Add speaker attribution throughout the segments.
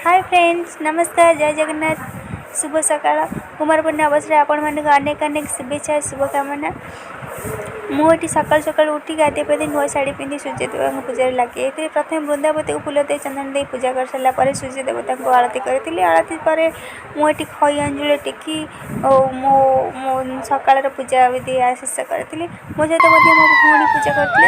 Speaker 1: Hi friends, नमस्कार, जय जगन्नाथ। शुभ सकाळ। कुमार पूर्णिमा अवसर आपण मानक अनेक अनेक शुभेच्छा शुभकामना। मुझे सकाल सकाल उठी गाधे पाधे नुआ शाढ़ी पिंधि सूर्य देव पूजा लगे। प्रथम वृंदावती को फूल दे चंदन दे पूजा कर सारा पर सूर्य देवता को आरती करी। आरती पर मुझे खई अंजुली टेकी मो सकाल पूजा विधि शेष करी। मो सहित मो भौणी पूजा करते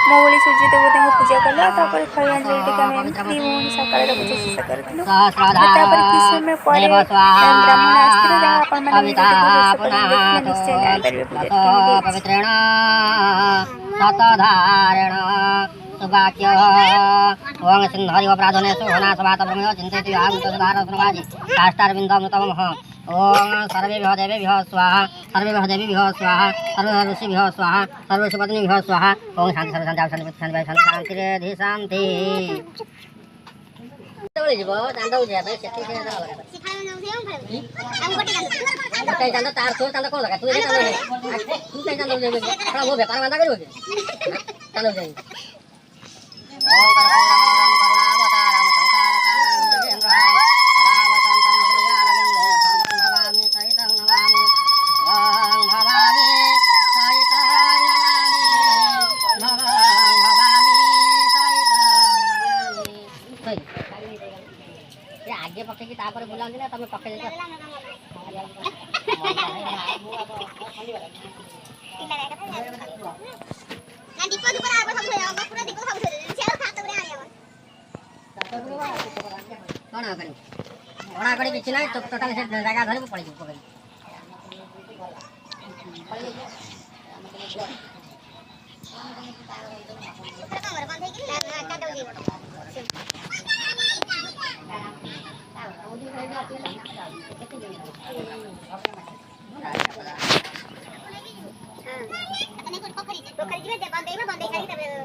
Speaker 1: मो भाई सूर्य देवता को पूजा कला। खई अंजुली टेक आम दी भौणी सकाल पूजा शेष करूँ। कि समय पर ब्राह्मण आसते निश्चय जापर
Speaker 2: पवित्रेण सतधारेण सुवाक्य ओं सिंहरि अपराधने सुहना सभात ब्रह्म चिंतयति आगुत सुधार सुनवाजी काष्टारविन्दमृतमः ओं सर्वेभ्यः देवेभ्यः स्वाहा सर्वेभ्यः देवीभ्यः स्वाहा सर्वेभ्यः ऋषिभ्यः स्वाहा सर्वेषु पत्नीभ्यः स्वाहा ओं शांति शांति शांति शांति शांति शांति जीव दांडा जाए तार छोड़ चांदा कौन लगा तू ये तू कहीं चांदा ले थोड़ा वो व्यापार बंदा करोगे चलो जाइए ओम करुणावतारम संकारकारणं सदावसंतं हृदयारविन्दे भवामि सहितं नमामि ओम भवामि सहितं नमामि ये आगे पक्के की तापर बुला ना तब पक्के बिछी ना टोटाल से जगह धरी पड़ी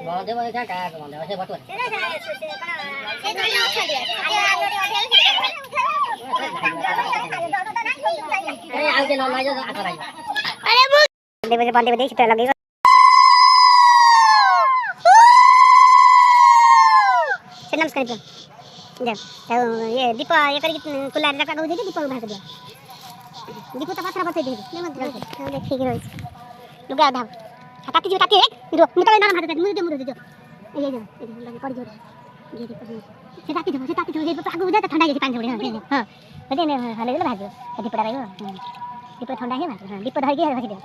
Speaker 2: बंदे बंदे क्या क्या बंदे वैसे बटुआ अरे आगे ना ना जो आता रही अरे बंदे बंदे देखते लगेगा से नमस्कार जब ये दीपा ये करके कुलार रखा दो दे दीपा उठा के दिया दीपा तो पत्थर बसे दे दे ठीक है लुगा धाव काटी जो काटी रो मुता ना हाथ दे मुझे जो ये जो लगे पड़ जो ये दीपा से काटी दो ये आगु बुझा ठंडा जे पानी छोड़े हां बदे ने हले ले भाजो दीपा रहियो दीपा ठंडा है ना दीपा धई के रखी दे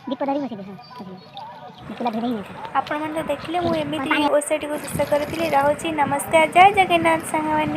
Speaker 2: दीपा धई बसी दे दीपा धई नहीं
Speaker 1: आपण मन देखले मु एमिति ओसेटी को शेष करथिले। राहुची नमस्कार, जय जगन्नाथ संगवानी।